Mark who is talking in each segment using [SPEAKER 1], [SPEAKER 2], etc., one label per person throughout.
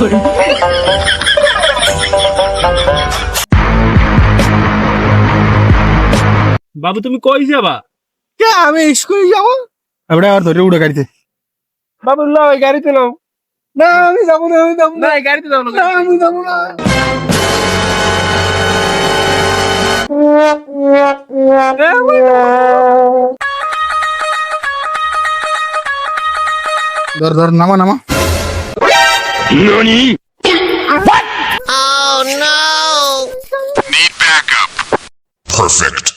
[SPEAKER 1] বাবু তুমি কই যাবা?
[SPEAKER 2] কে আমি স্কুলে যাবো?
[SPEAKER 3] এবারে আর ধরে উড়ে গাড়িতে।
[SPEAKER 2] বাবু লো এই গাড়িতে নাও। না আমি যাবো না, আমি যাবো না, এই গাড়িতে যাবো না, আমি যাবো না।
[SPEAKER 3] ধর ধর নামা নামা।
[SPEAKER 4] Perfect.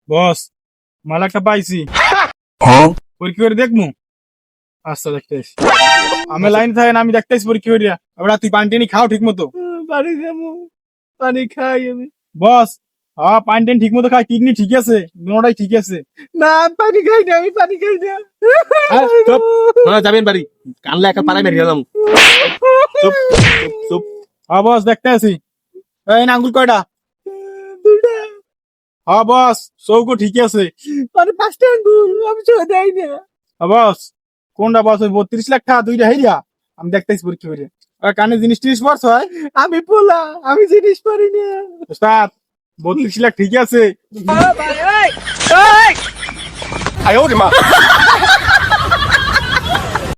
[SPEAKER 3] বস মাল একটা পাইছি, পরীক্ষা করে দেখমু। আচ্ছা দেখতেছি, আমি লাইন থাকে না, আমি দেখতেছি পরীক্ষা করিয়া। এবার তুই পানি টানি খাও ঠিক মতো।
[SPEAKER 2] পানি যাবো, পানি খাই আমি।
[SPEAKER 3] বস হ্যাঁ পানি টানি ঠিক মতো খাই, কিডনি ঠিক আছে, দুটাই ঠিক আছে।
[SPEAKER 2] না পানি খাই না, আমি পানি খাই না।
[SPEAKER 1] যাবেন বাড়ি কানলে একটা পাড়ায় মেরে গেলাম।
[SPEAKER 3] হ্যাঁ বস দেখতে আছি। এই না আঙ্গুল কয়টা?
[SPEAKER 2] দুটা।
[SPEAKER 3] হ্যাঁ বস চৌকো ঠিক আছে।
[SPEAKER 2] মানে 5টা আঙ্গুল আমি ছোট দেই না।
[SPEAKER 3] হ্যাঁ বস কোনটা বস? ওই 32 লাখ টাকা দুইটা হেরিয়া আমি দেখতেছি পরীক্ষা করিয়া। আর কানে জিনিস টিনিস পড়ছ হয়?
[SPEAKER 2] আমি পোলা, আমি জিনিস পারি না।
[SPEAKER 3] ওস্তাদ 32 লাখ ঠিক আছে।
[SPEAKER 2] এই, এই, এই!
[SPEAKER 1] 哎呦我的妈！